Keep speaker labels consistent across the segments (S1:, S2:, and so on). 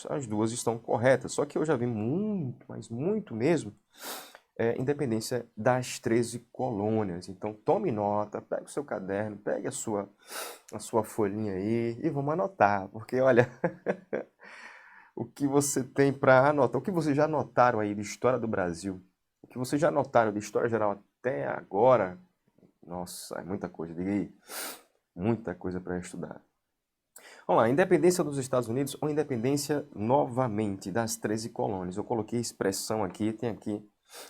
S1: as duas estão corretas. Só que eu já vi muito, mas muito mesmo, independência das 13 colônias. Então tome nota, pegue o seu caderno, pegue a sua folhinha aí e vamos anotar, porque olha, o que você tem para anotar, o que vocês já anotaram aí de história do Brasil, o que vocês já anotaram de história geral até agora, nossa, é muita coisa, diga aí, muita coisa para estudar. Vamos lá, independência dos Estados Unidos ou independência novamente das 13 colônias. Eu coloquei a expressão aqui, tem aqui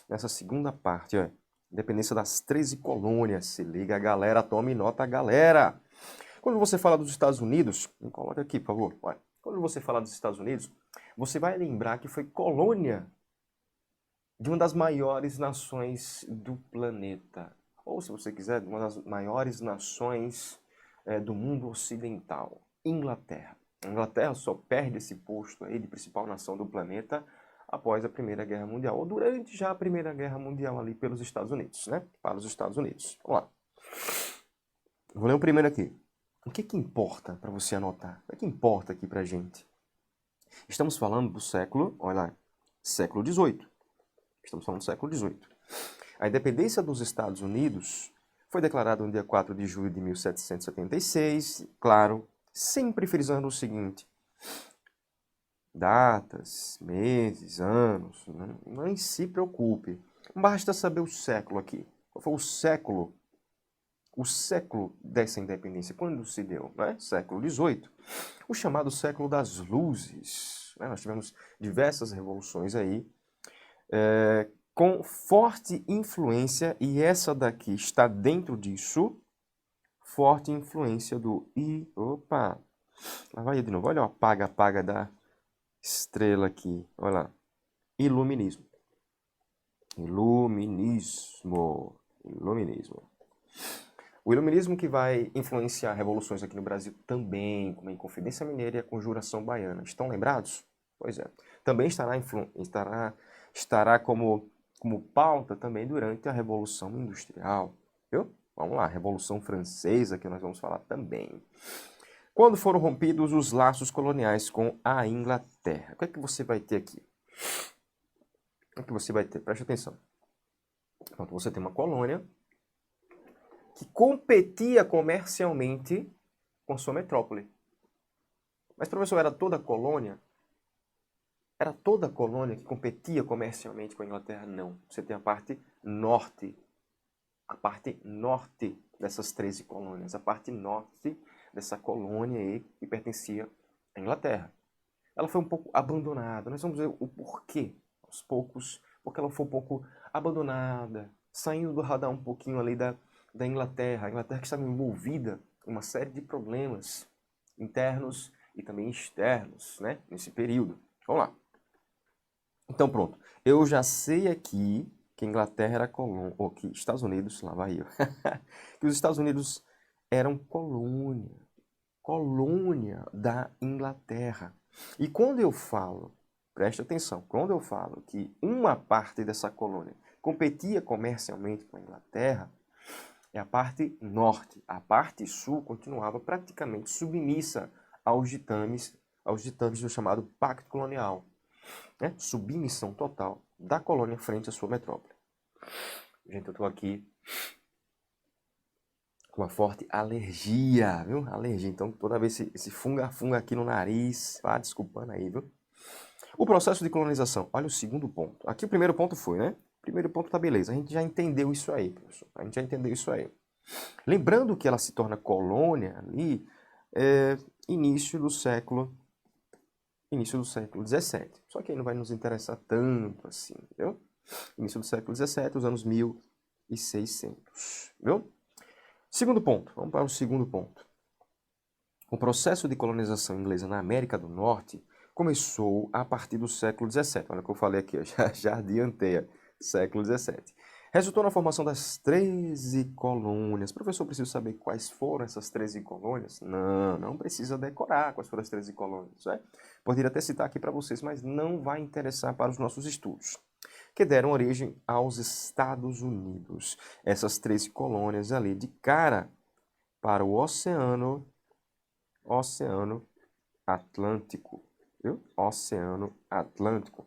S1: nessa segunda parte, ó. Independência das 13 colônias. Se liga, galera, tome nota, galera. Quando você fala dos Estados Unidos, me coloca aqui, por favor. Olha. Quando você fala dos Estados Unidos, você vai lembrar que foi colônia de uma das maiores nações do planeta. Ou, se você quiser, uma das maiores nações do mundo ocidental. Inglaterra. A Inglaterra só perde esse posto aí de principal nação do planeta após a Primeira Guerra Mundial, ou durante já a Primeira Guerra Mundial ali pelos Estados Unidos, né? Para os Estados Unidos. Vamos lá. Vou ler o primeiro aqui. O que importa para você anotar? O que importa aqui para a gente? Estamos falando do século, olha lá, século XVIII. Estamos falando do século XVIII. A independência dos Estados Unidos foi declarada no dia 4 de julho de 1776, claro, sempre frisando o seguinte: datas, meses, anos, não se preocupe. Basta saber o século aqui. Qual foi o século dessa independência? Quando se deu? Né? Século XVIII. O chamado século das luzes. Né? Nós tivemos diversas revoluções aí, com forte influência, e essa daqui está dentro disso, forte influência do... Opa! Lá vai de novo. Olha o apaga da estrela aqui. Olha lá. Iluminismo. Iluminismo. Iluminismo. O iluminismo que vai influenciar revoluções aqui no Brasil também, como a Inconfidência Mineira e a Conjuração Baiana. Estão lembrados? Pois é. Também estará como pauta também durante a Revolução Industrial. Viu? Vamos lá, Revolução Francesa, que nós vamos falar também. Quando foram rompidos os laços coloniais com a Inglaterra. O que é que você vai ter aqui? O que é que você vai ter? Preste atenção. Então, você tem uma colônia que competia comercialmente com sua metrópole. Mas, professor, era toda a colônia? Era toda a colônia que competia comercialmente com a Inglaterra? Não. Você tem a parte norte dessas 13 colônias, a parte norte dessa colônia aí que pertencia à Inglaterra. Ela foi um pouco abandonada. Nós vamos ver o porquê, aos poucos, porque ela foi um pouco abandonada, saindo do radar um pouquinho ali da Inglaterra. A Inglaterra que estava envolvida em uma série de problemas internos e também externos, né, nesse período. Vamos lá. Então, pronto. Eu já sei aqui que a Inglaterra era colônia, ou que Estados Unidos, lá vai eu, que os Estados Unidos eram colônia da Inglaterra. E quando eu falo, preste atenção, quando eu falo que uma parte dessa colônia competia comercialmente com a Inglaterra, é a parte norte. A parte sul continuava praticamente submissa aos ditames do chamado Pacto Colonial. Né? Submissão total da colônia frente à sua metrópole. Gente, eu estou aqui com uma forte alergia, viu? Alergia. Então, toda vez esse funga aqui no nariz, vá desculpando aí, viu? O processo de colonização. Olha o segundo ponto. Aqui o primeiro ponto foi, né? O primeiro ponto tá beleza. A gente já entendeu isso aí, professor. A gente já entendeu isso aí. Lembrando que ela se torna colônia ali, início do século XVII. Só que aí não vai nos interessar tanto assim, viu? Início do século XVII, os anos 1600, viu? Segundo ponto, vamos para o segundo ponto. O processo de colonização inglesa na América do Norte começou a partir do século XVII. Olha o que eu falei aqui, eu já adiantei, século XVII. Resultou na formação das 13 colônias. Professor, preciso saber quais foram essas 13 colônias? Não precisa decorar quais foram as 13 colônias. Né? Poderia até citar aqui para vocês, mas não vai interessar para os nossos estudos. Que deram origem aos Estados Unidos. Essas 13 colônias ali de cara para o Oceano Atlântico. viu? Oceano Atlântico.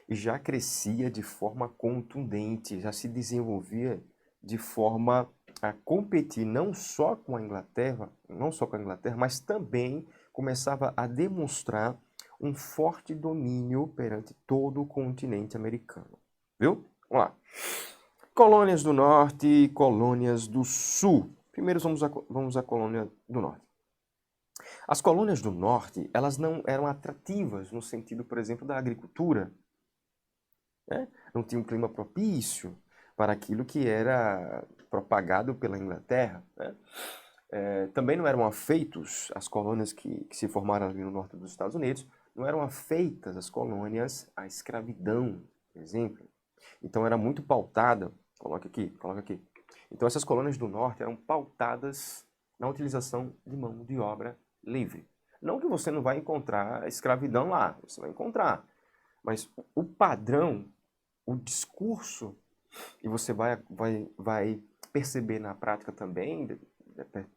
S1: E já crescia de forma contundente, já se desenvolvia de forma a competir não só com a Inglaterra, mas também começava a demonstrar um forte domínio perante todo o continente americano. Viu? Vamos lá. Colônias do Norte e colônias do Sul. Primeiro vamos à colônia do Norte. As colônias do Norte, elas não eram atrativas no sentido, por exemplo, da agricultura. Né? Não tinha um clima propício para aquilo que era propagado pela Inglaterra. Né? Também não eram afeitos as colônias que se formaram ali no norte dos Estados Unidos, não eram afeitas as colônias à escravidão, por exemplo. Então era muito pautada, coloca aqui. Então essas colônias do norte eram pautadas na utilização de mão de obra livre. Não que você não vai encontrar escravidão lá, você vai encontrar. Mas o padrão, o discurso, e você vai perceber na prática também,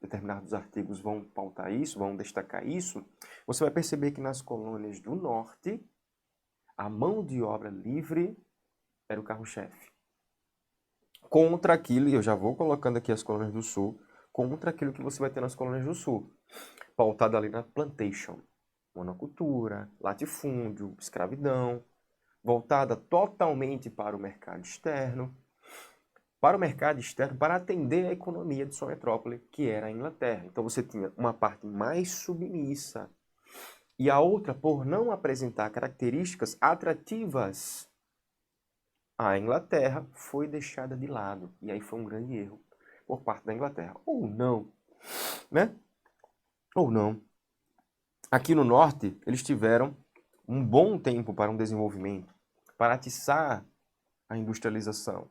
S1: determinados artigos vão pautar isso, vão destacar isso, você vai perceber que nas colônias do norte, a mão de obra livre era o carro-chefe. Contra aquilo, e eu já vou colocando aqui as colônias do sul, contra aquilo que você vai ter nas colônias do sul, pautado ali na plantation, monocultura, latifúndio, escravidão, voltada totalmente para o mercado externo, para atender a economia de sua metrópole, que era a Inglaterra. Então você tinha uma parte mais submissa e a outra, por não apresentar características atrativas à Inglaterra, foi deixada de lado. E aí foi um grande erro por parte da Inglaterra. Ou não, né? Ou não. Aqui no norte, eles tiveram um bom tempo para um desenvolvimento, para atiçar a industrialização,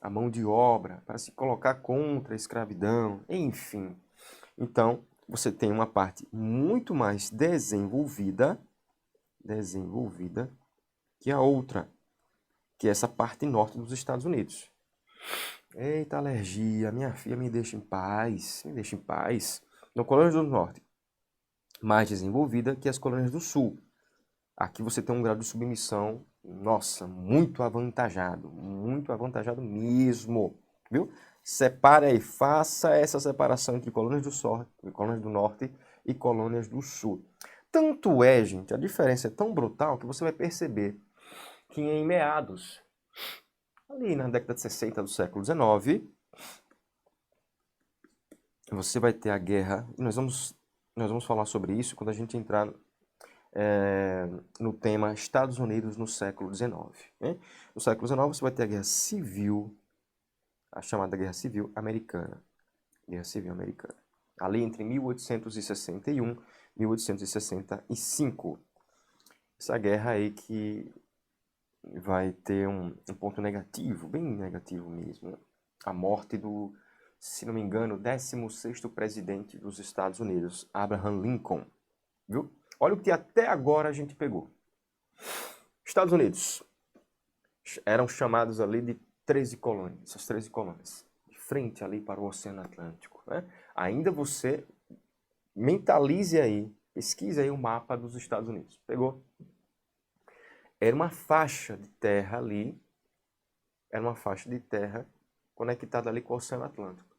S1: a mão de obra, para se colocar contra a escravidão, enfim. Então, você tem uma parte muito mais desenvolvida que a outra, que é essa parte norte dos Estados Unidos. Eita, alergia, minha filha, me deixa em paz, me deixa em paz. No colônias do norte, mais desenvolvida que as colônias do sul. Aqui você tem um grau de submissão, nossa, muito avantajado mesmo, viu? Separe aí, faça essa separação entre colônias do norte e colônias do sul. Tanto é, gente, a diferença é tão brutal que você vai perceber que em meados, ali na década de 60 do século XIX, você vai ter a guerra, e nós vamos falar sobre isso quando a gente entrar no tema Estados Unidos no século XIX. Né? No século XIX você vai ter a Guerra Civil, a chamada Guerra Civil Americana. Guerra Civil Americana. Ali entre 1861 e 1865. Essa guerra aí que vai ter um ponto negativo, bem negativo mesmo. Né? A morte do, se não me engano, 16º presidente dos Estados Unidos, Abraham Lincoln. Viu? Olha o que até agora a gente pegou. Estados Unidos eram chamados ali de 13 colônias, essas 13 colônias, de frente ali para o Oceano Atlântico. Né? Ainda você mentalize aí, pesquise aí o mapa dos Estados Unidos. Pegou? Era uma faixa de terra ali, conectada ali com o Oceano Atlântico.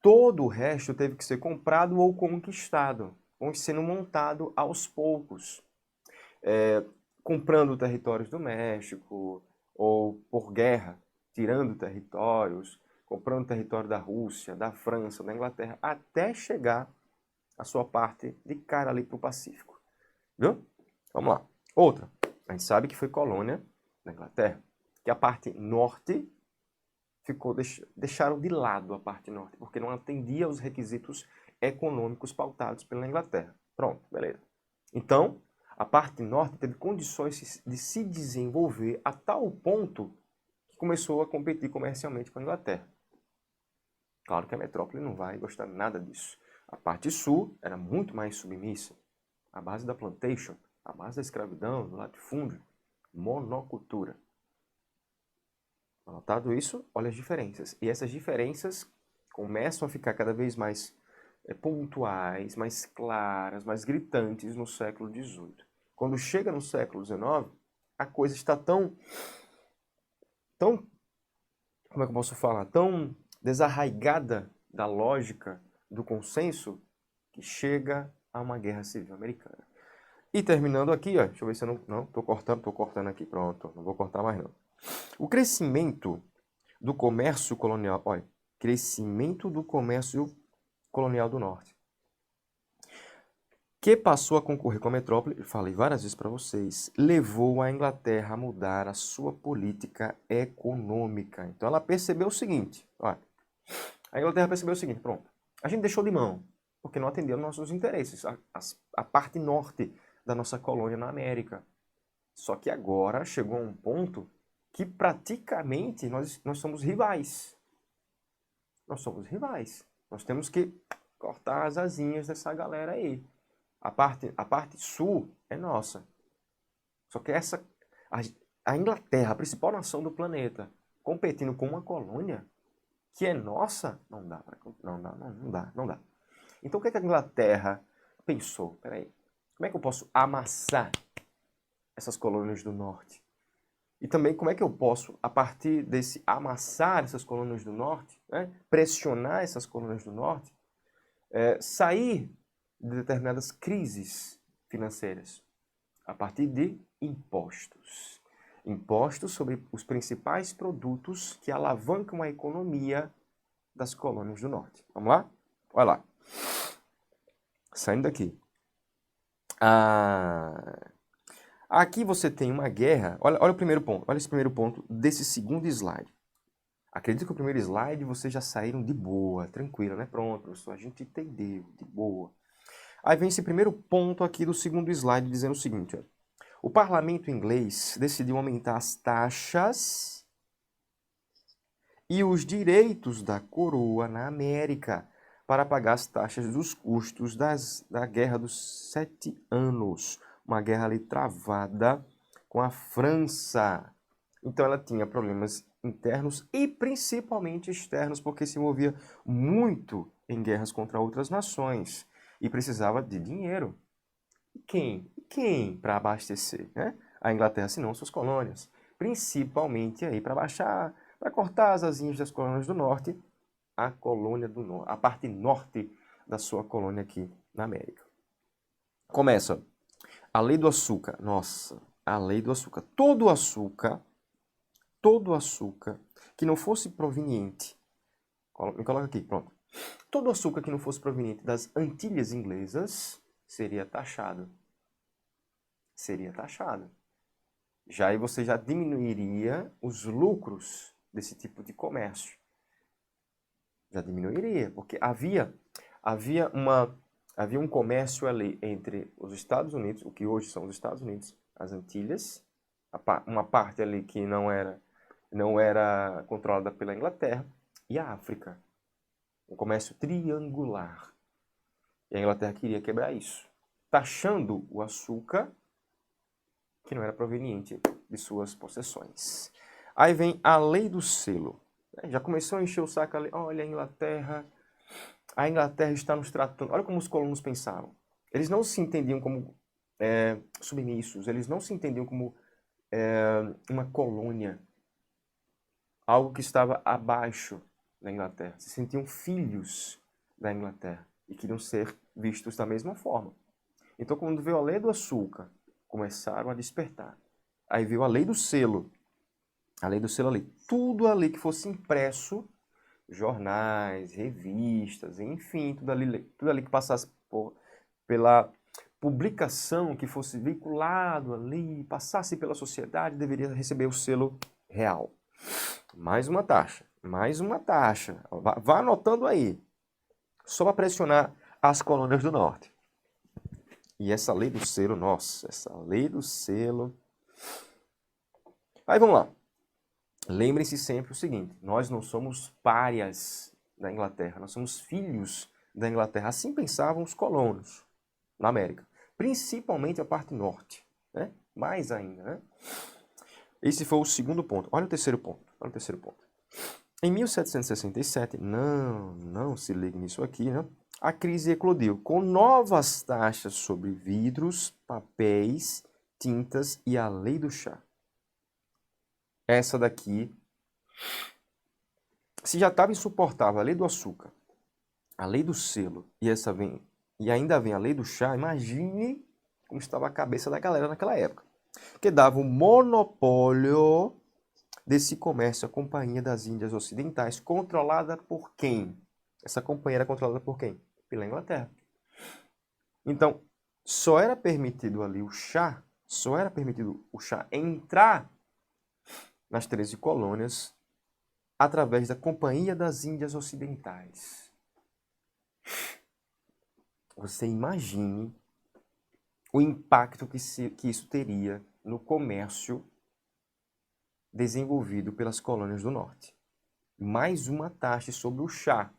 S1: Todo o resto teve que ser comprado ou conquistado, ou sendo montado aos poucos. Comprando territórios do México, ou por guerra, tirando territórios, comprando território da Rússia, da França, da Inglaterra, até chegar a sua parte de cara ali para o Pacífico. Viu? Vamos lá. Outra, a gente sabe que foi colônia da Inglaterra, que a parte norte deixaram de lado a parte norte, porque não atendia aos requisitos econômicos pautados pela Inglaterra. Pronto, beleza. Então, a parte norte teve condições de se desenvolver a tal ponto que começou a competir comercialmente com a Inglaterra. Claro que a metrópole não vai gostar nada disso. A parte sul era muito mais submissa. A base da plantation, a base da escravidão, do latifúndio, monocultura. Anotado isso, olha as diferenças. E essas diferenças começam a ficar cada vez mais pontuais, mais claras, mais gritantes no século XVIII. Quando chega no século XIX, a coisa está tão, como é que eu posso falar, tão desarraigada da lógica, do consenso, que chega a uma guerra civil americana. E terminando aqui, ó, deixa eu ver se eu não, tô cortando aqui, pronto, não vou cortar mais não. O crescimento do comércio colonial, olha, crescimento do comércio colonial do norte, que passou a concorrer com a metrópole, falei várias vezes para vocês, levou a Inglaterra a mudar a sua política econômica. Então ela percebeu o seguinte, olha, a Inglaterra percebeu o seguinte, pronto, a gente deixou de mão, porque não atendeu nossos interesses, a parte norte da nossa colônia na América. Só que agora chegou a um ponto que praticamente nós somos rivais. Nós somos rivais. Nós temos que cortar as asinhas dessa galera aí. A parte sul é nossa. Só que a Inglaterra, a principal nação do planeta, competindo com uma colônia que é nossa, não dá. Não dá. Então o que a Inglaterra pensou? Peraí, como é que eu posso amassar essas colônias do norte? E também como é que eu posso, a partir desse amassar essas colônias do norte, né, pressionar essas colônias do norte, sair de determinadas crises financeiras a partir de impostos. Impostos sobre os principais produtos que alavancam a economia das colônias do norte. Vamos lá? Olha lá. Saindo daqui. Aqui você tem uma guerra. Olha o primeiro ponto. Olha esse primeiro ponto desse segundo slide. Acredito que o primeiro slide vocês já saíram de boa, tranquilo, né? Pronto, professor, a gente entendeu, de boa. Aí vem esse primeiro ponto aqui do segundo slide dizendo o seguinte, ó. O parlamento inglês decidiu aumentar as taxas e os direitos da coroa na América para pagar as taxas dos custos da Guerra dos 7 Anos. Uma guerra ali travada com a França. Então ela tinha problemas internos e principalmente externos, porque se envolvia muito em guerras contra outras nações e precisava de dinheiro. E quem para abastecer, né? A Inglaterra, se não suas colônias, principalmente aí para cortar as asinhas das colônias do norte, a colônia do norte, a parte norte da sua colônia aqui na América. Começa a lei do açúcar. Nossa, a lei do açúcar. Todo açúcar que não fosse proveniente, me coloca aqui, pronto. Todo açúcar que não fosse proveniente das Antilhas Inglesas seria taxado. Seria taxado. Já aí você já diminuiria os lucros desse tipo de comércio. Já diminuiria, porque havia um comércio ali entre os Estados Unidos, o que hoje são os Estados Unidos, as Antilhas, uma parte ali que não era controlada pela Inglaterra, e a África. Um comércio triangular. E a Inglaterra queria quebrar isso, taxando o açúcar que não era proveniente de suas possessões. Aí vem a lei do selo. Já começou a encher o saco ali. Olha, a Inglaterra está nos tratando. Olha como os colonos pensavam. Eles não se entendiam como submissos, eles não se entendiam como uma colônia, algo que estava abaixo da Inglaterra. Se sentiam filhos da Inglaterra e queriam ser vistos da mesma forma. Então, quando veio a lei do açúcar, começaram a despertar. Aí veio a lei do selo. A lei do selo ali. Tudo ali que fosse impresso, jornais, revistas, enfim, tudo ali que passasse pela publicação, que fosse veiculado ali, passasse pela sociedade, deveria receber o selo real. Mais uma taxa, mais uma taxa. Vá anotando aí. Só para pressionar as colônias do norte. E essa lei do selo, nossa, essa lei do selo. Aí vamos lá. Lembrem-se sempre o seguinte, nós não somos párias da Inglaterra, nós somos filhos da Inglaterra. Assim pensavam os colonos na América, principalmente a parte norte, né? Mais ainda, né? Esse foi o segundo ponto. Olha o terceiro ponto. Olha o terceiro ponto. Em 1767, não se ligue nisso aqui, né? a crise eclodiu com novas taxas sobre vidros, papéis, tintas e a lei do chá. Essa daqui, se já estava insuportável a lei do açúcar, a lei do selo e ainda vem a lei do chá, imagine como estava a cabeça da galera naquela época, que dava o monopólio desse comércio à Companhia das Índias Ocidentais, controlada por quem? Essa companhia era controlada por quem? Pela Inglaterra. Então, só era permitido o chá entrar nas 13 colônias através da Companhia das Índias Ocidentais. Você imagine o impacto que isso teria no comércio desenvolvido pelas colônias do norte. Mais uma taxa sobre o chá.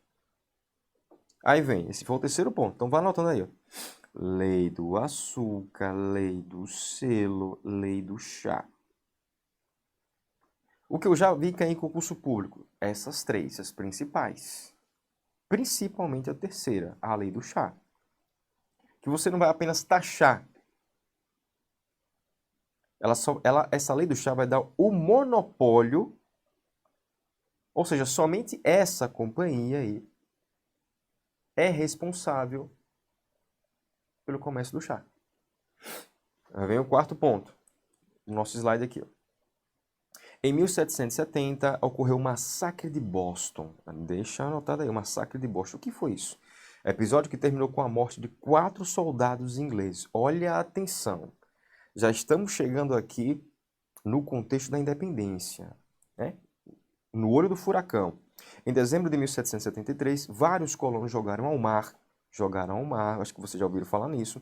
S1: Aí vem, esse foi o terceiro ponto. Então vai anotando aí, ó. Lei do açúcar, lei do selo, lei do chá. O que eu já vi cair em concurso público, essas três, as principais. Principalmente a terceira, a lei do chá. Que você não vai apenas taxar. Essa lei do chá vai dar o monopólio, ou seja, somente essa companhia aí é responsável pelo comércio do chá. Aí vem o quarto ponto, no nosso slide aqui. Ó. Em 1770, ocorreu o Massacre de Boston. Deixa anotado aí, o Massacre de Boston. O que foi isso? Episódio que terminou com a morte de 4 soldados ingleses. Olha a atenção. Já estamos chegando aqui no contexto da independência, né? No olho do furacão. Em dezembro de 1773, vários colonos jogaram ao mar, acho que vocês já ouviram falar nisso,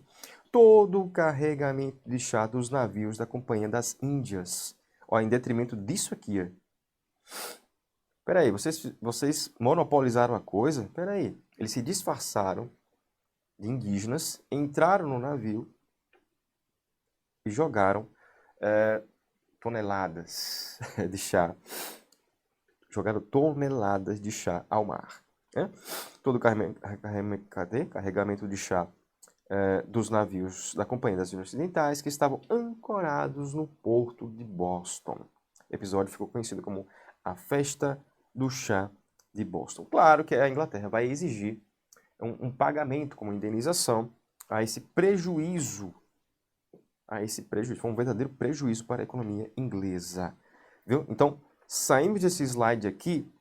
S1: todo o carregamento de chá dos navios da Companhia das Índias. Ó, em detrimento disso aqui. Ó. Peraí, vocês monopolizaram a coisa? Peraí, eles se disfarçaram de indígenas, entraram no navio e jogaram toneladas de chá. Jogaram toneladas de chá ao mar. Né? Todo o carregamento de chá dos navios da Companhia das Índias Ocidentais que estavam ancorados no porto de Boston. O episódio ficou conhecido como a Festa do Chá de Boston. Claro que a Inglaterra vai exigir um pagamento como indenização a esse prejuízo. Foi um verdadeiro prejuízo para a economia inglesa. Viu? Então, saímos desse slide aqui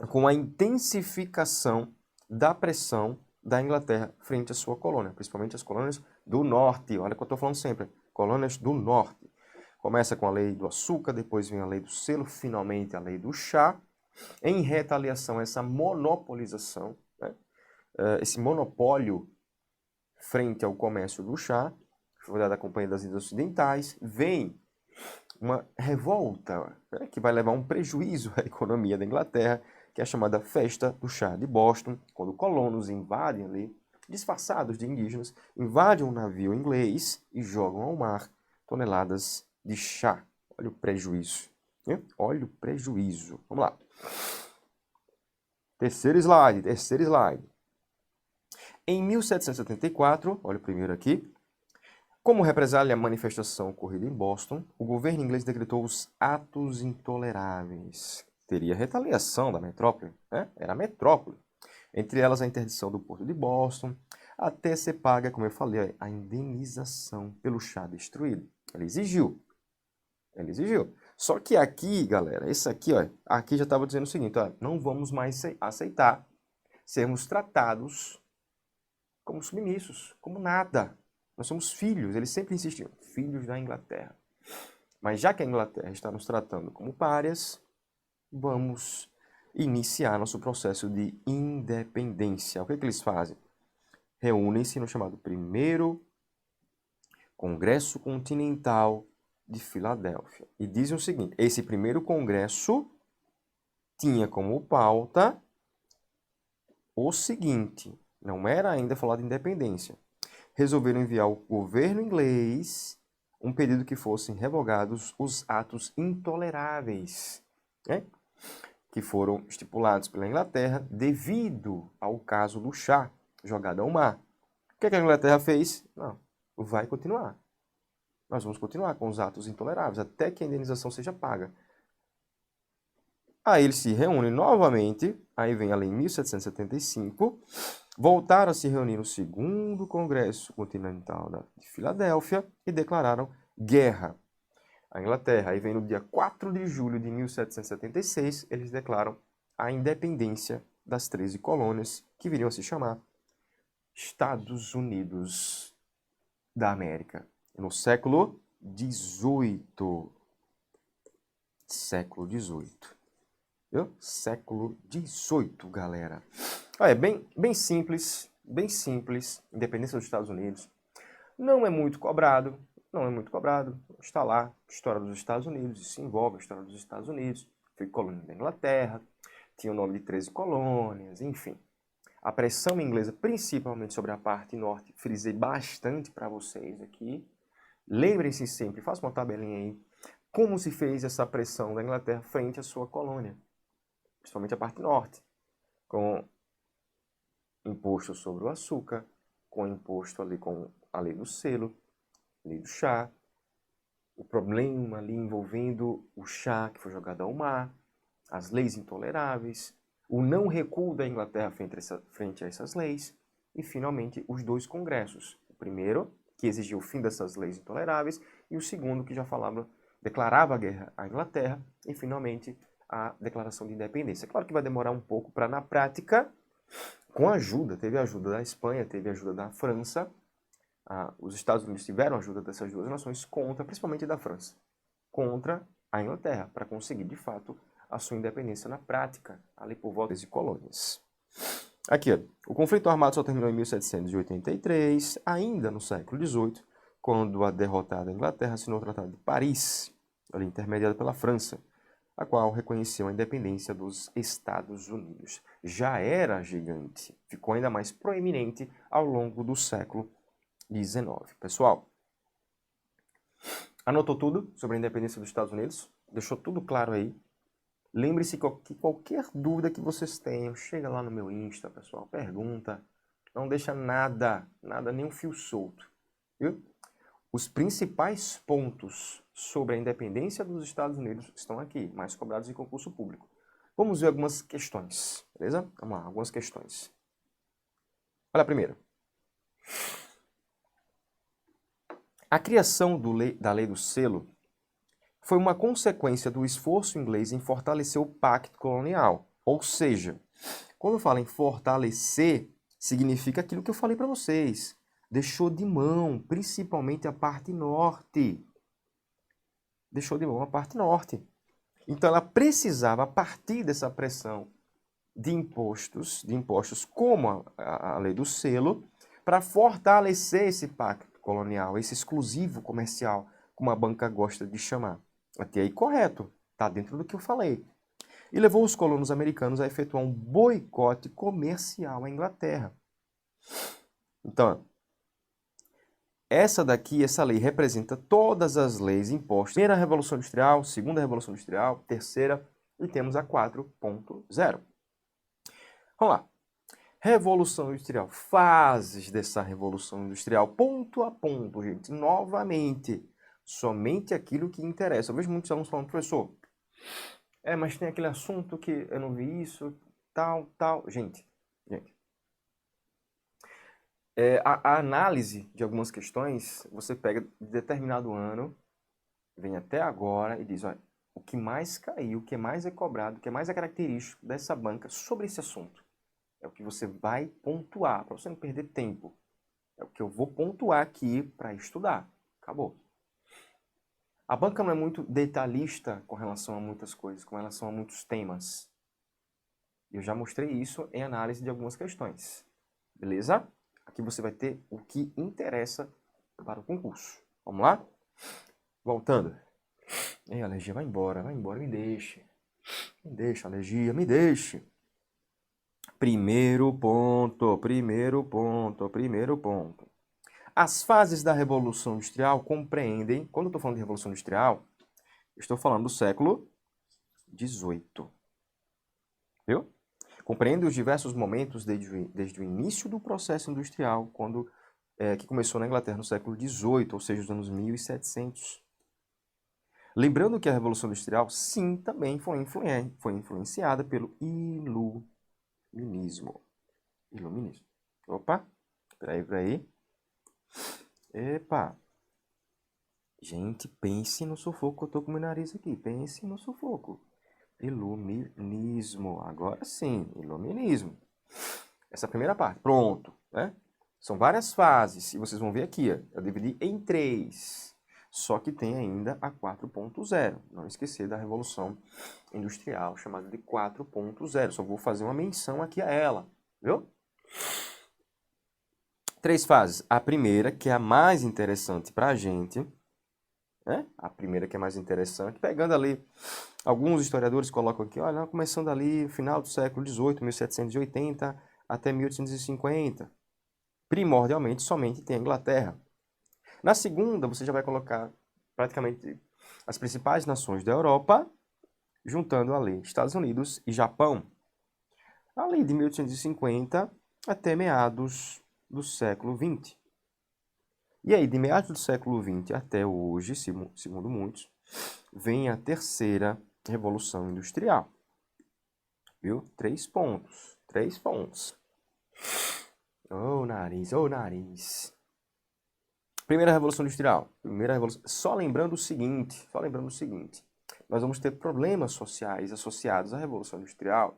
S1: com a intensificação da pressão da Inglaterra frente à sua colônia, principalmente as colônias do norte. Olha o que eu estou falando sempre, colônias do norte. Começa com a lei do açúcar, depois vem a lei do selo, finalmente a lei do chá. Em retaliação a essa monopolização, né? Esse monopólio frente ao comércio do chá, que foi dado à Companhia das Índias Ocidentais, vem uma revolta, né, que vai levar um prejuízo à economia da Inglaterra, que é a chamada Festa do Chá de Boston, quando colonos invadem ali, disfarçados de indígenas, invadem um navio inglês e jogam ao mar toneladas de chá. Olha o prejuízo. Né? Olha o prejuízo. Vamos lá. Terceiro slide. Em 1774, olha o primeiro aqui, como represália à manifestação ocorrida em Boston, o governo inglês decretou os atos intoleráveis. Teria retaliação da metrópole, né? Era a metrópole. Entre elas a interdição do porto de Boston, até ser paga, como eu falei, a indenização pelo chá destruído. Ele exigiu. Só que aqui, galera, esse aqui, ó, aqui já estava dizendo o seguinte, ó, não vamos mais aceitar sermos tratados como submissos, como nada. Nós somos filhos, eles sempre insistiam, filhos da Inglaterra. Mas já que a Inglaterra está nos tratando como párias, vamos iniciar nosso processo de independência. O que eles fazem? Reúnem-se no chamado Primeiro Congresso Continental de Filadélfia. E dizem o seguinte, esse primeiro congresso tinha como pauta o seguinte, não era ainda falar de independência. Resolveram enviar ao governo inglês um pedido que fossem revogados os atos intoleráveis. Né? que foram estipulados pela Inglaterra devido ao caso do chá jogado ao mar. O que a Inglaterra fez? Não, vai continuar. Nós vamos continuar com os atos intoleráveis até que a indenização seja paga. Aí eles se reúnem novamente, aí vem a lei 1775, voltaram a se reunir no segundo Congresso Continental de Filadélfia e declararam guerra à Inglaterra. Aí vem no dia 4 de julho de 1776, eles declaram a independência das 13 colônias, que viriam a se chamar Estados Unidos da América. No século XVIII. Século XVIII. Viu? Século XVIII, galera. Olha, bem simples, independência dos Estados Unidos. Não é muito cobrado, Está lá, história dos Estados Unidos, isso envolve a história dos Estados Unidos. Foi colônia da Inglaterra, tinha o nome de 13 colônias, enfim. A pressão inglesa, principalmente sobre a parte norte, frisei bastante para vocês aqui. Lembrem-se sempre, faça uma tabelinha aí, como se fez essa pressão da Inglaterra frente à sua colônia. Principalmente a parte norte, com imposto sobre o açúcar, com imposto ali com a lei do selo, lei do chá, o problema ali envolvendo o chá que foi jogado ao mar, as leis intoleráveis, o não recuo da Inglaterra frente a essas leis, e finalmente os dois congressos. O primeiro, que exigiu o fim dessas leis intoleráveis, e o segundo, que já declarava a guerra à Inglaterra, e finalmente a declaração de independência. Claro que vai demorar um pouco para, na prática, teve a ajuda da Espanha, teve a ajuda da França, os Estados Unidos tiveram a ajuda dessas duas nações principalmente da França, contra a Inglaterra, para conseguir, de fato, a sua independência na prática, ali por volta de colônias. Aqui, ó, o conflito armado só terminou em 1783, ainda no século XVIII, quando a derrotada Inglaterra assinou o Tratado de Paris, ali intermediado pela França, a qual reconheceu a independência dos Estados Unidos. Já era gigante, ficou ainda mais proeminente ao longo do século XIX. Pessoal, anotou tudo sobre a independência dos Estados Unidos? Deixou tudo claro aí? Lembre-se que qualquer dúvida que vocês tenham, chega lá no meu Insta, pessoal, pergunta. Não deixa nada, nenhum fio solto. Viu? Os principais pontos sobre a independência dos Estados Unidos estão aqui, mais cobrados em concurso público. Vamos ver algumas questões, beleza? Vamos lá, algumas questões. Olha a primeira. A criação da lei do selo foi uma consequência do esforço inglês em fortalecer o pacto colonial. Ou seja, quando eu falo em fortalecer, significa aquilo que eu falei para vocês. Deixou de mão, principalmente a parte norte. Deixou de mão a parte norte. Então ela precisava, a partir dessa pressão de impostos como a lei do selo, para fortalecer esse pacto colonial, esse exclusivo comercial, como a banca gosta de chamar. Até aí correto, está dentro do que eu falei. E levou os colonos americanos a efetuar um boicote comercial à Inglaterra. Então, essa lei representa todas as leis impostas. Primeira Revolução Industrial, Segunda Revolução Industrial, Terceira, e temos a 4.0. Vamos lá. Revolução Industrial. Fases dessa Revolução Industrial, ponto a ponto, gente. Novamente, somente aquilo que interessa. Eu vejo muitos alunos falando, professor, mas tem aquele assunto que eu não vi isso, tal. Gente. A análise de algumas questões, você pega de determinado ano, vem até agora e diz, olha, o que mais caiu, o que mais é cobrado, o que mais é característico dessa banca sobre esse assunto. É o que você vai pontuar, para você não perder tempo. É o que eu vou pontuar aqui para estudar. Acabou. A banca não é muito detalhista com relação a muitas coisas, com relação a muitos temas. Eu já mostrei isso em análise de algumas questões. Beleza? Aqui você vai ter o que interessa para o concurso. Vamos lá? Voltando. Ei, alergia, vai embora, me deixe. Me deixa, alergia, me deixe. Primeiro ponto. As fases da Revolução Industrial compreendem, quando eu estou falando de Revolução Industrial, eu estou falando do século XVIII. viu? Compreende os diversos momentos desde o início do processo industrial, que começou na Inglaterra no século XVIII, ou seja, os anos 1700. Lembrando que a Revolução Industrial, sim, também foi influenciada pelo Iluminismo. Iluminismo. Opa, peraí. Epa. Gente, pense no sufoco, eu tô com meu nariz aqui. Pense no sufoco. Iluminismo. Agora sim, iluminismo. Essa é a primeira parte. Pronto, né? São várias fases, e vocês vão ver aqui, ó, eu dividi em 3. Só que tem ainda a 4.0. Não esquecer da Revolução Industrial, chamada de 4.0. Só vou fazer uma menção aqui a ela, viu? 3 fases. A primeira, que é a mais interessante para a gente, né? A primeira que é mais interessante, pegando ali, alguns historiadores colocam aqui, olha, começando ali, final do século XVIII, 1780 até 1850. Primordialmente, somente tem a Inglaterra. Na segunda, você já vai colocar praticamente as principais nações da Europa, juntando ali Estados Unidos e Japão. Ali de 1850 até meados do século XX. E aí, de meados do século XX até hoje, segundo muitos, vem a terceira Revolução Industrial. Viu? 3 pontos. 3 pontos. Ô, nariz, ô, nariz. Primeira Revolução Industrial. Só lembrando o seguinte, nós vamos ter problemas sociais associados à Revolução Industrial,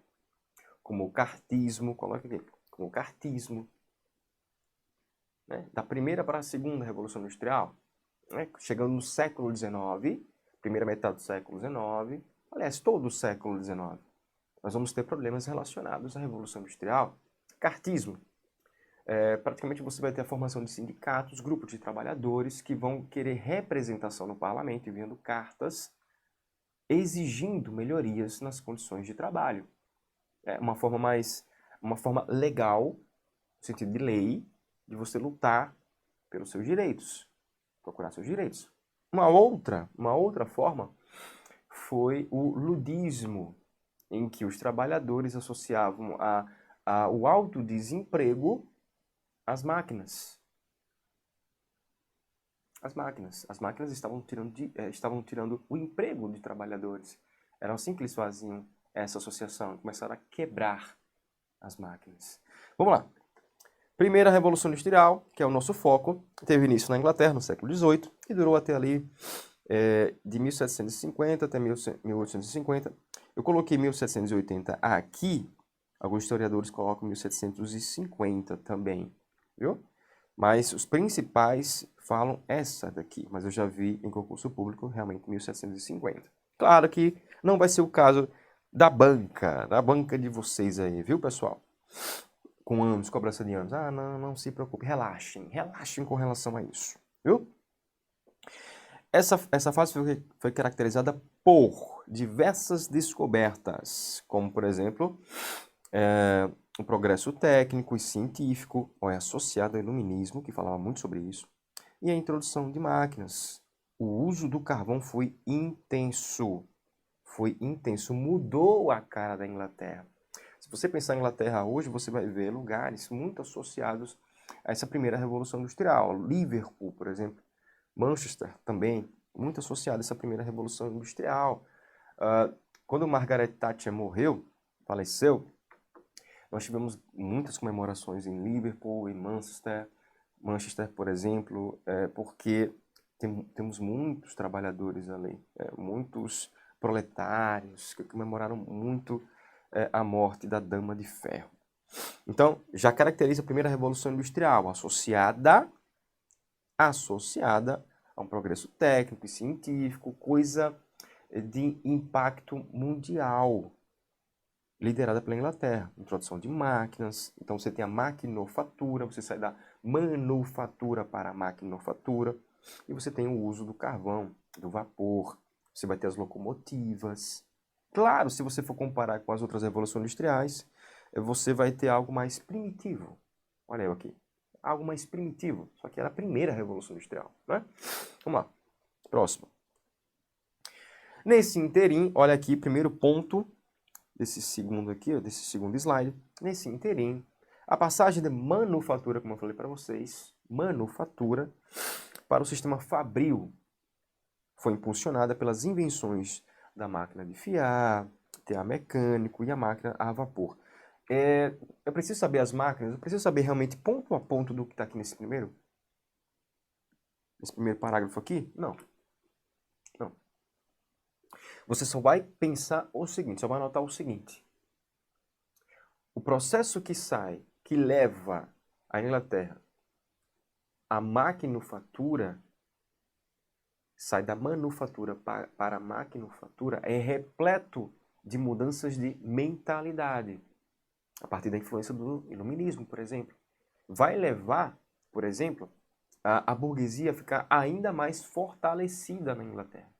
S1: como o cartismo, coloca aqui, como o cartismo, né? Da primeira para a segunda Revolução Industrial, né? Chegando no século XIX, primeira metade do século XIX, aliás, todo o século XIX, nós vamos ter problemas relacionados à Revolução Industrial. Cartismo. Praticamente você vai ter a formação de sindicatos, grupos de trabalhadores que vão querer representação no parlamento, enviando cartas exigindo melhorias nas condições de trabalho. É uma forma legal, no sentido de lei, de você lutar pelos seus direitos, procurar seus direitos. Uma outra forma foi o ludismo, em que os trabalhadores associavam o alto desemprego às máquinas. As máquinas estavam tirando o emprego de trabalhadores. Era assim que eles faziam essa associação, começaram a quebrar as máquinas. Vamos lá. Primeira Revolução Industrial, que é o nosso foco, teve início na Inglaterra no século XVIII e durou até ali de 1750 até 1850. Eu coloquei 1780 aqui, alguns historiadores colocam 1750 também, viu? Mas os principais falam essa daqui, mas eu já vi em concurso público realmente 1750. Claro que não vai ser o caso da banca de vocês aí, viu, pessoal? Com anos, cobrança de anos. Não se preocupe, relaxem com relação a isso, viu? Essa fase foi caracterizada por diversas descobertas, como, por exemplo, o progresso técnico e científico, associado ao iluminismo, que falava muito sobre isso, e a introdução de máquinas. O uso do carvão foi intenso, mudou a cara da Inglaterra. Se você pensar em Inglaterra hoje, você vai ver lugares muito associados a essa primeira Revolução Industrial. Liverpool, por exemplo, Manchester também, muito associado a essa primeira Revolução Industrial. Quando Margaret Thatcher faleceu, nós tivemos muitas comemorações em Liverpool, em Manchester. Manchester, por exemplo, porque temos muitos trabalhadores ali, muitos proletários que comemoraram muito a morte da Dama de Ferro. Então, já caracteriza a primeira Revolução Industrial, associada a um progresso técnico e científico, coisa de impacto mundial, liderada pela Inglaterra. Introdução de máquinas, então você tem a maquinofatura, você sai da manufatura para a maquinofatura, e você tem o uso do carvão, do vapor, você vai ter as locomotivas. Claro, se você for comparar com as outras revoluções industriais, você vai ter algo mais primitivo. Olha eu aqui. Algo mais primitivo. Só que era a primeira revolução industrial, né? Vamos lá. Próximo. Nesse interim, olha aqui, primeiro ponto. desse segundo aqui, ó, desse segundo slide, nesse inteirinho, a passagem de manufatura, como eu falei para vocês, manufatura para o sistema fabril foi impulsionada pelas invenções da máquina de fiar, tear mecânico e a máquina a vapor. Eu preciso saber as máquinas, eu preciso saber realmente ponto a ponto do que está aqui nesse primeiro parágrafo aqui? Não. Não. Você só vai pensar o seguinte, só vai anotar o seguinte. O processo que leva a Inglaterra à maquinofatura, sai da manufatura para a maquinofatura, é repleto de mudanças de mentalidade. A partir da influência do iluminismo, por exemplo. Vai levar, por exemplo, a burguesia a ficar ainda mais fortalecida na Inglaterra.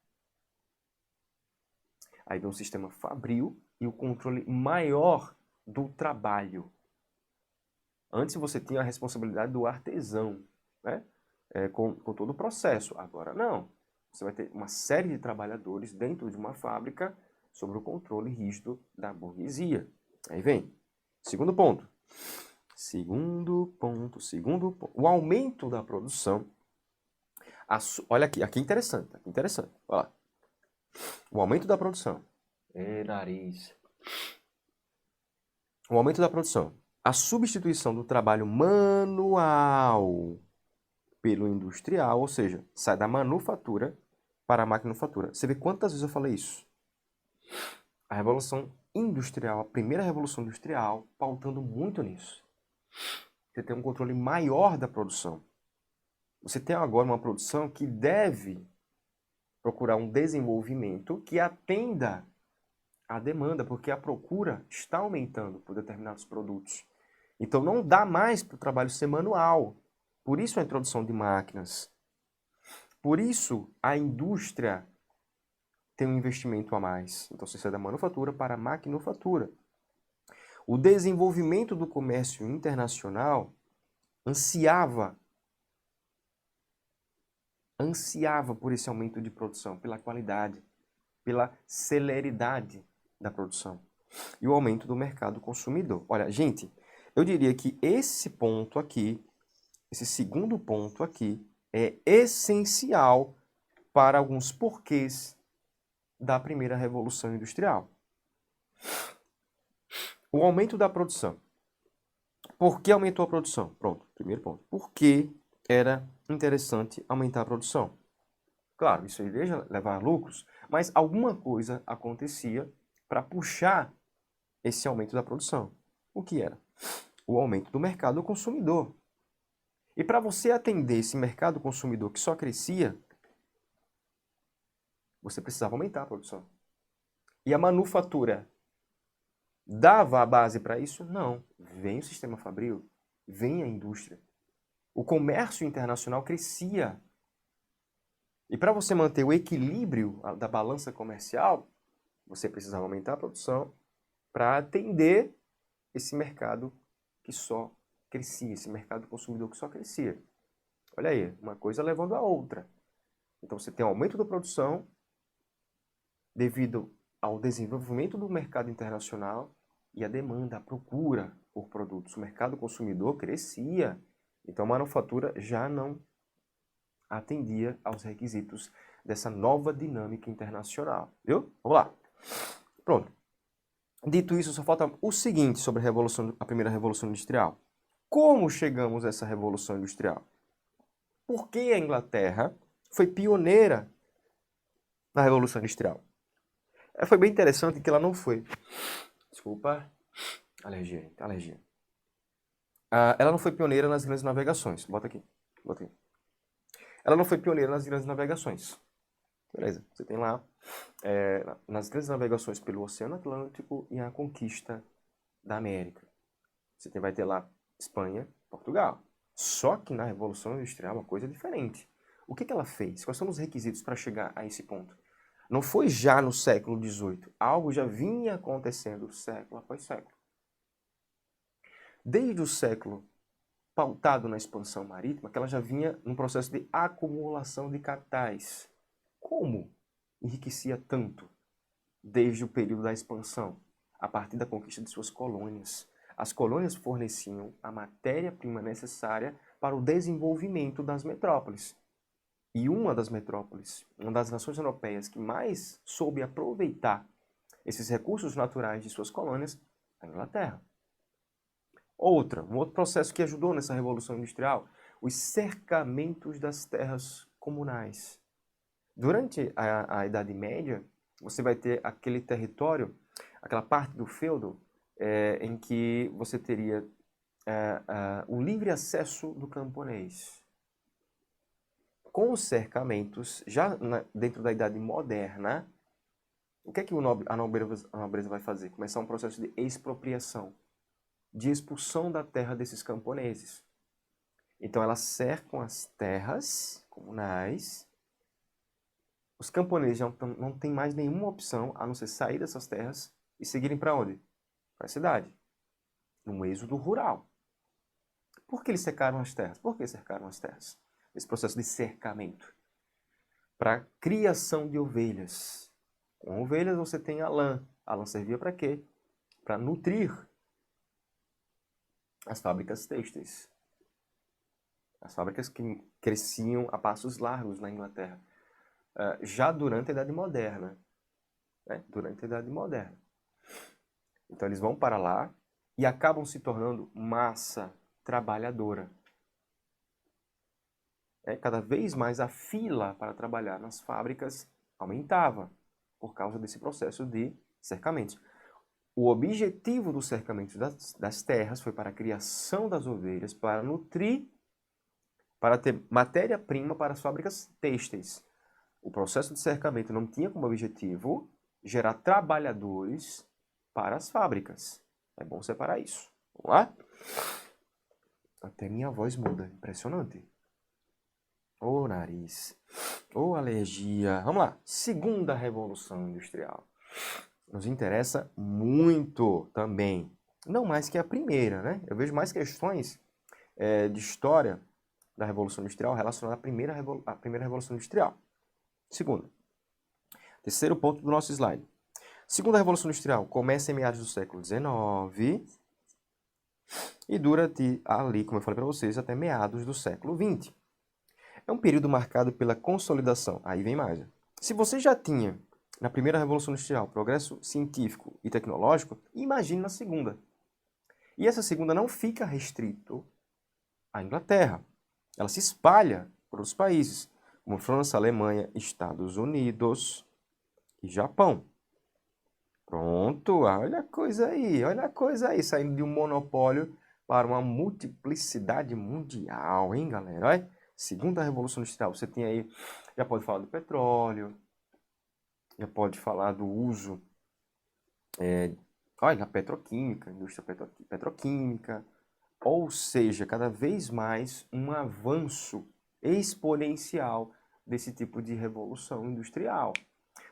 S1: Aí vem um sistema fabril e o controle maior do trabalho. Antes você tinha a responsabilidade do artesão, né? Com todo o processo. Agora não. Você vai ter uma série de trabalhadores dentro de uma fábrica sob o controle rígido da burguesia. Aí vem. Segundo ponto. Segundo ponto. O aumento da produção. Olha aqui, aqui é interessante. Olha lá. O aumento da produção. Nariz. O aumento da produção. A substituição do trabalho manual pelo industrial, ou seja, sai da manufatura para a maquinofatura. Você vê quantas vezes eu falei isso? A Revolução Industrial, a primeira Revolução Industrial, pautando muito nisso. Você tem um controle maior da produção. Você tem agora uma produção que deve procurar um desenvolvimento que atenda à demanda, porque a procura está aumentando por determinados produtos. Então não dá mais para o trabalho ser manual. Por isso a introdução de máquinas. Por isso a indústria tem um investimento a mais. Então você sai da manufatura para a maquinofatura. O desenvolvimento do comércio internacional ansiava por esse aumento de produção, pela qualidade, pela celeridade da produção. E o aumento do mercado consumidor. Olha, gente, eu diria que esse ponto aqui, esse segundo ponto aqui, é essencial para alguns porquês da primeira Revolução Industrial. O aumento da produção. Por que aumentou a produção? Pronto, primeiro ponto. Por que era interessante aumentar a produção? Claro, isso aí veja levar lucros, mas alguma coisa acontecia para puxar esse aumento da produção. O que era? O aumento do mercado consumidor. E para você atender esse mercado consumidor que só crescia, você precisava aumentar a produção. E a manufatura dava a base para isso? Não. Vem o sistema fabril, vem a indústria. O comércio internacional crescia. E para você manter o equilíbrio da balança comercial, você precisava aumentar a produção para atender esse mercado que só crescia, esse mercado consumidor que só crescia. Olha aí, uma coisa levando a outra. Então você tem um aumento da produção devido ao desenvolvimento do mercado internacional e a demanda, a procura por produtos. O mercado consumidor crescia, então a manufatura já não atendia aos requisitos dessa nova dinâmica internacional. Viu? Vamos lá. Pronto. Dito isso, só falta o seguinte sobre a primeira Revolução Industrial. Como chegamos a essa Revolução Industrial? Por que a Inglaterra foi pioneira na Revolução Industrial? Foi bem interessante que ela não foi. Desculpa. Alergia. Ela não foi pioneira nas grandes navegações. Bota aqui. Ela não foi pioneira nas grandes navegações. Beleza. Você tem lá nas grandes navegações pelo Oceano Atlântico e a conquista da América. Você vai ter lá Espanha, Portugal. Só que na Revolução Industrial uma coisa diferente. O que ela fez? Quais são os requisitos para chegar a esse ponto? Não foi já no século XVIII. Algo já vinha acontecendo século após século. Desde o século pautado na expansão marítima, que ela já vinha num processo de acumulação de capitais. Como enriquecia tanto desde o período da expansão? a partir da conquista de suas colônias. As colônias forneciam a matéria-prima necessária para o desenvolvimento das metrópoles. E uma das metrópoles, uma das nações europeias que mais soube aproveitar esses recursos naturais de suas colônias, a Inglaterra. Um outro processo que ajudou nessa Revolução Industrial, os cercamentos das terras comunais. Durante a Idade Média, você vai ter aquele território, aquela parte do feudo, em que você teria o livre acesso do camponês. Com os cercamentos, já dentro da Idade Moderna, o que é que a nobreza vai fazer? Começar um processo de expropriação, de expulsão da terra desses camponeses. Então, elas cercam as terras comunais. Os camponeses já não têm mais nenhuma opção a não ser sair dessas terras e seguirem para onde? Para a cidade. Num êxodo rural. Por que eles cercaram as terras? Por que cercaram as terras? Esse processo de cercamento. Para criação de ovelhas. Com ovelhas você tem a lã. A lã servia para quê? Para nutrir as fábricas têxteis. As fábricas que cresciam a passos largos na Inglaterra. Já durante a Idade Moderna. Durante a Idade Moderna. Então eles vão para lá e acabam se tornando massa trabalhadora. Cada vez mais a fila para trabalhar nas fábricas aumentava por causa desse processo de cercamentos. O objetivo do cercamento das terras foi para a criação das ovelhas, para nutrir, para ter matéria-prima para as fábricas têxteis. O processo de cercamento não tinha como objetivo gerar trabalhadores para as fábricas. É bom separar isso. Vamos lá? Até minha voz muda. Impressionante. Ô nariz. Ô alergia. Vamos lá. Segunda Revolução Industrial. Nos interessa muito também. Não mais que a primeira, né? Eu vejo mais questões de história da Revolução Industrial relacionadas à primeira Revolução Industrial. Segunda. Terceiro ponto do nosso slide. Segunda Revolução Industrial começa em meados do século XIX e dura ali, como eu falei para vocês, até meados do século XX. É um período marcado pela consolidação. Aí vem mais. Se você já tinha, na primeira Revolução Industrial, progresso científico e tecnológico, imagine na segunda. E essa segunda não fica restrito à Inglaterra. Ela se espalha para outros países, como França, Alemanha, Estados Unidos e Japão. Pronto, olha a coisa aí, saindo de um monopólio para uma multiplicidade mundial, hein, galera? Olha, segunda Revolução Industrial, você tem aí, já pode falar do petróleo, já pode falar do uso, da petroquímica, indústria petroquímica, ou seja, cada vez mais um avanço exponencial desse tipo de revolução industrial.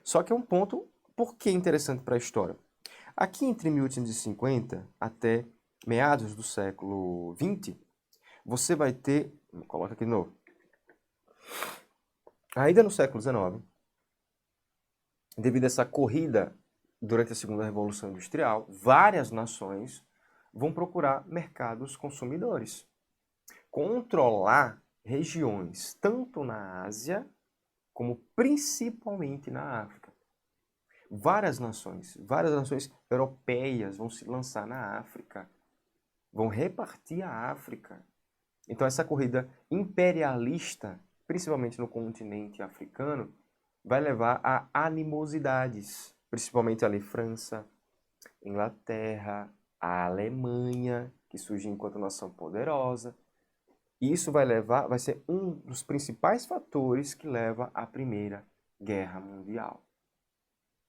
S1: Só que é um ponto, por que interessante para a história? Aqui entre 1850 até meados do século XX, você vai ter, coloca aqui de novo, ainda no século XIX, devido a essa corrida durante a segunda Revolução Industrial, várias nações vão procurar mercados consumidores. Controlar regiões tanto na Ásia como principalmente na África. Várias nações europeias vão se lançar na África, vão repartir a África. Então essa corrida imperialista, principalmente no continente africano, vai levar a animosidades, principalmente ali França, Inglaterra, a Alemanha, que surge enquanto nação poderosa. E isso vai ser um dos principais fatores que leva à Primeira Guerra Mundial.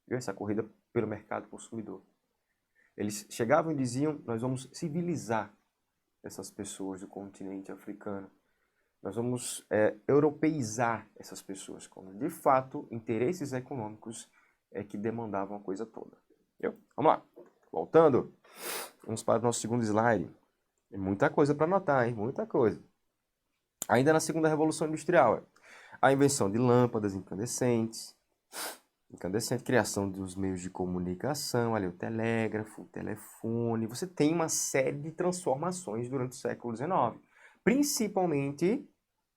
S1: Essa corrida pelo mercado consumidor. Eles chegavam e diziam, nós vamos civilizar essas pessoas do continente africano. Nós vamos europeizar essas pessoas, quando de fato interesses econômicos que demandavam a coisa toda. Entendeu? Vamos lá. Voltando, vamos para o nosso segundo slide. Tem muita coisa para anotar, hein? Muita coisa. Ainda na segunda Revolução Industrial, a invenção de lâmpadas incandescentes, Incandescente, criação dos meios de comunicação, ali o telégrafo, o telefone. Você tem uma série de transformações durante o século XIX, principalmente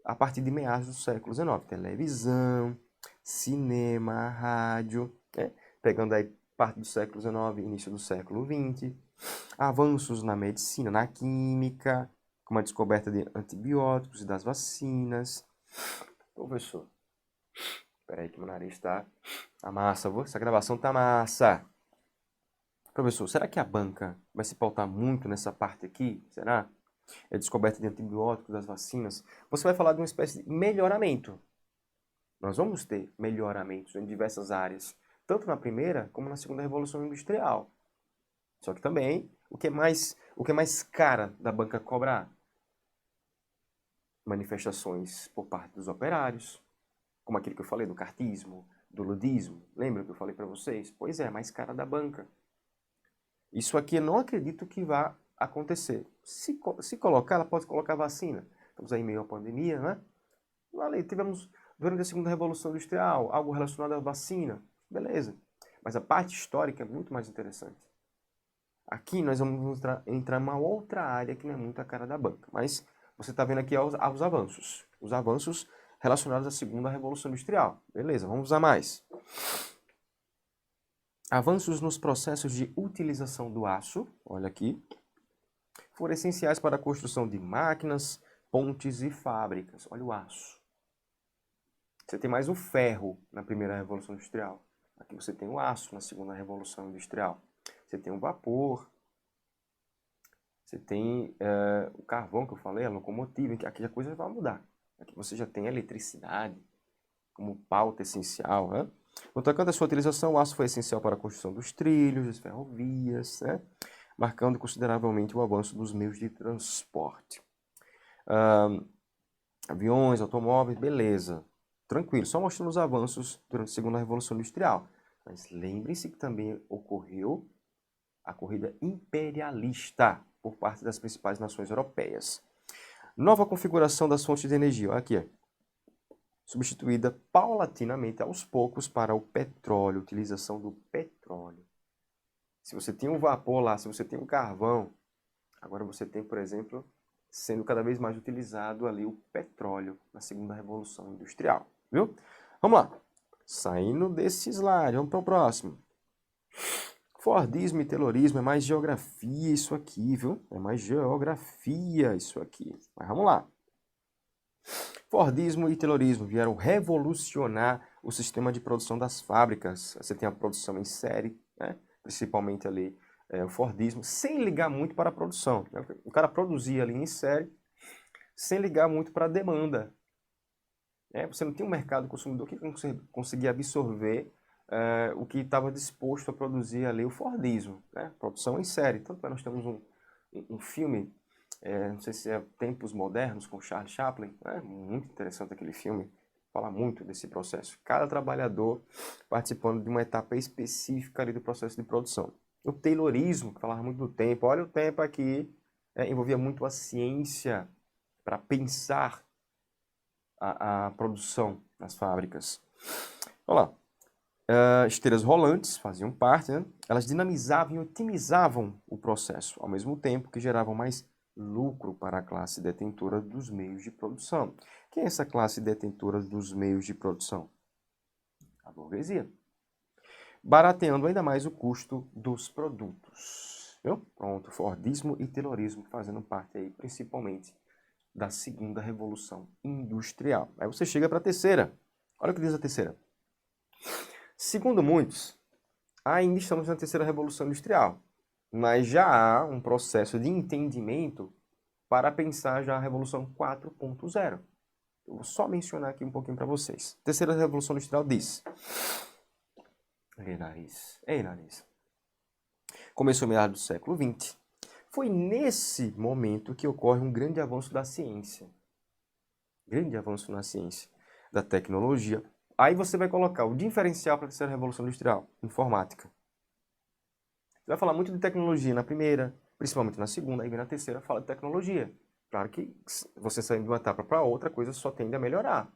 S1: a partir de meados do século XIX. Televisão, cinema, rádio, né? Pegando aí parte do século XIX, início do século XX. Avanços na medicina, na química, como a descoberta de antibióticos e das vacinas. Professor, peraí que meu nariz tá massa, essa gravação tá massa. Professor, será que a banca vai se pautar muito nessa parte aqui? Será? É descoberta de antibióticos, das vacinas. Você vai falar de uma espécie de melhoramento. Nós vamos ter melhoramentos em diversas áreas, tanto na primeira como na segunda revolução industrial. Só que também, o que é mais cara da banca cobrar? Manifestações por parte dos operários, como aquele que eu falei do cartismo, do ludismo. Lembra que eu falei para vocês? Pois é, mais cara da banca. Isso aqui eu não acredito que vá acontecer. Se colocar, ela pode colocar vacina. Estamos aí em meio à pandemia, né? Tivemos, durante a segunda revolução industrial, algo relacionado à vacina. Beleza. Mas a parte histórica é muito mais interessante. Aqui nós vamos entrar em uma outra área que não é muito a cara da banca. Mas você está vendo aqui os avanços. Os avanços relacionados à segunda revolução industrial. Beleza, vamos usar mais. Avanços nos processos de utilização do aço, olha aqui, foram essenciais para a construção de máquinas, pontes e fábricas. Olha o aço. Você tem mais o ferro na primeira revolução industrial. Aqui você tem o aço na segunda revolução industrial. Você tem o vapor. Você tem o carvão que eu falei, a locomotiva. Aqui a coisa vai mudar. Aqui você já tem a eletricidade como pauta essencial, né? No tocante à sua utilização, o aço foi essencial para a construção dos trilhos, das ferrovias, né? Marcando consideravelmente o avanço dos meios de transporte. Aviões, automóveis, beleza. Tranquilo, só mostrando os avanços durante a segunda revolução industrial. Mas lembre-se que também ocorreu a corrida imperialista por parte das principais nações europeias. Nova configuração das fontes de energia, olha aqui, substituída paulatinamente aos poucos para o petróleo, utilização do petróleo. Se você tem um vapor lá, se você tem um carvão, agora você tem, por exemplo, sendo cada vez mais utilizado ali o petróleo na segunda revolução industrial, viu? Vamos lá. Saindo desse slide, vamos para o próximo. Fordismo e Taylorismo é mais geografia isso aqui, viu? É mais geografia isso aqui. Mas vamos lá. Fordismo e Taylorismo vieram revolucionar o sistema de produção das fábricas. Você tem a produção em série, né? Principalmente ali o Fordismo, sem ligar muito para a produção. O cara produzia ali em série, sem ligar muito para a demanda. Você não tinha um mercado consumidor que conseguia absorver o que estava disposto a produzir ali o Fordismo, né? Produção em série. Tanto que nós temos um filme, não sei se é Tempos Modernos, com Charles Chaplin, né? Muito interessante aquele filme, fala muito desse processo. Cada trabalhador participando de uma etapa específica ali do processo de produção. O Taylorismo, que falava muito do tempo, olha o tempo aqui, envolvia muito a ciência para pensar a produção nas fábricas. Vamos lá. Esteiras rolantes faziam parte, né? Elas dinamizavam e otimizavam o processo, ao mesmo tempo que geravam mais lucro para a classe detentora dos meios de produção. Quem é essa classe detentora dos meios de produção? A burguesia. Barateando ainda mais o custo dos produtos. Viu? Pronto, Fordismo e Taylorismo fazendo parte aí, principalmente, da segunda revolução industrial. Aí você chega para a terceira. Olha o que diz a terceira. Segundo muitos, ainda estamos na terceira revolução industrial, mas já há um processo de entendimento para pensar já a revolução 4.0. Eu vou só mencionar aqui um pouquinho para vocês. Terceira revolução industrial diz... Ei, nariz. Começou no meados do século XX. Foi nesse momento que ocorre um grande avanço da ciência. Grande avanço na ciência, da tecnologia. Aí você vai colocar o diferencial para a terceira revolução industrial, informática. Você vai falar muito de tecnologia na primeira, principalmente na segunda, aí vem na terceira, fala de tecnologia. Claro que você saindo de uma etapa para outra, a coisa só tende a melhorar.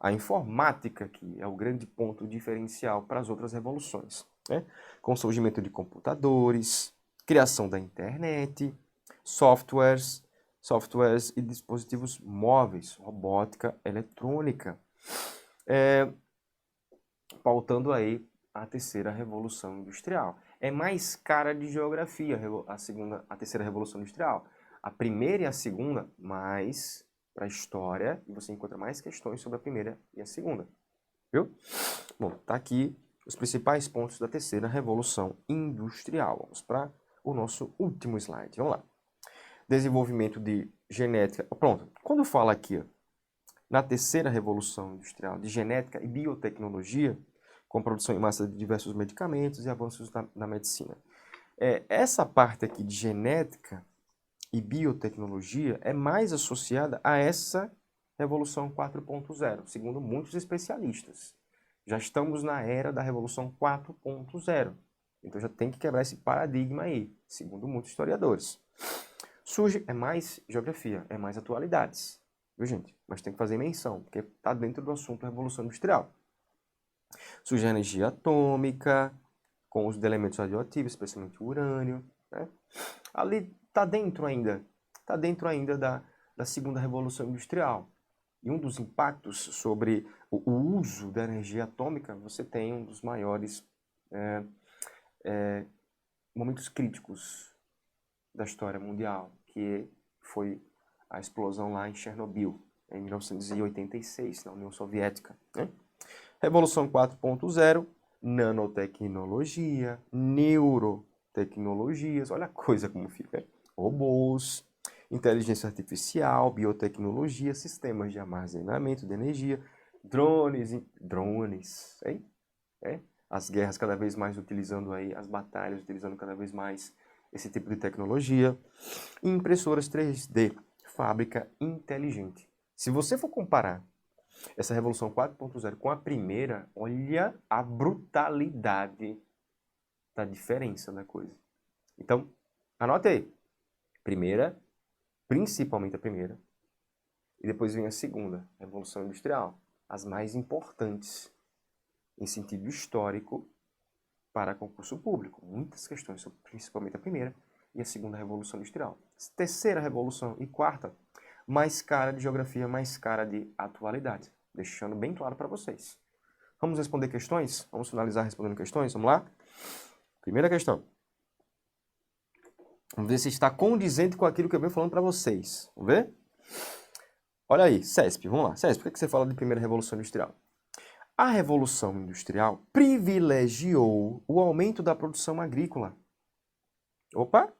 S1: a informática, que é o grande ponto diferencial para as outras revoluções, né? Com o surgimento de computadores, criação da internet, softwares e dispositivos móveis, robótica, eletrônica, pautando aí a terceira revolução industrial. É mais cara de geografia a terceira revolução industrial. A primeira e a segunda, mais para a história, e você encontra mais questões sobre a primeira e a segunda. Viu? Bom, tá aqui os principais pontos da terceira revolução industrial. Vamos para o nosso último slide. Vamos lá. Desenvolvimento de genética. Pronto. Quando fala aqui, ó, na terceira revolução industrial, de genética e biotecnologia, com produção em massa de diversos medicamentos e avanços na medicina. Essa parte aqui de genética e biotecnologia é mais associada a essa Revolução 4.0, segundo muitos especialistas. Já estamos na era da Revolução 4.0, então já tem que quebrar esse paradigma aí, segundo muitos historiadores. Surge, é mais geografia, é mais atualidades, viu gente? Mas tem que fazer menção, porque está dentro do assunto Revolução Industrial. Surge a energia atômica, com os elementos radioativos, especialmente o urânio, né? Ali está dentro ainda da segunda revolução industrial. E um dos impactos sobre o uso da energia atômica, você tem um dos maiores momentos críticos da história mundial, que foi a explosão lá em Chernobyl, em 1986, na União Soviética, né? Revolução 4.0, nanotecnologia, neurotecnologias, olha a coisa como fica. Robôs, inteligência artificial, biotecnologia, sistemas de armazenamento de energia, drones, hein? As guerras cada vez mais utilizando aí, as batalhas utilizando cada vez mais esse tipo de tecnologia. Impressoras 3D, fábrica inteligente. Se você for comparar essa Revolução 4.0 com a primeira, olha a brutalidade da diferença da coisa. Então, anote aí. Primeira, principalmente a primeira, e depois vem a segunda, Revolução Industrial. As mais importantes, em sentido histórico, para concurso público. Muitas questões sobre principalmente a primeira e a segunda Revolução Industrial. Terceira Revolução e quarta, mais cara de geografia, mais cara de atualidade. Deixando bem claro para vocês. Vamos responder questões? Vamos finalizar respondendo questões? Vamos lá? Primeira questão. Vamos ver se está condizente com aquilo que eu venho falando para vocês. Vamos ver? Olha aí, CESP, vamos lá. CESP, por que você fala de primeira Revolução Industrial? A Revolução Industrial privilegiou o aumento da produção agrícola. Opa!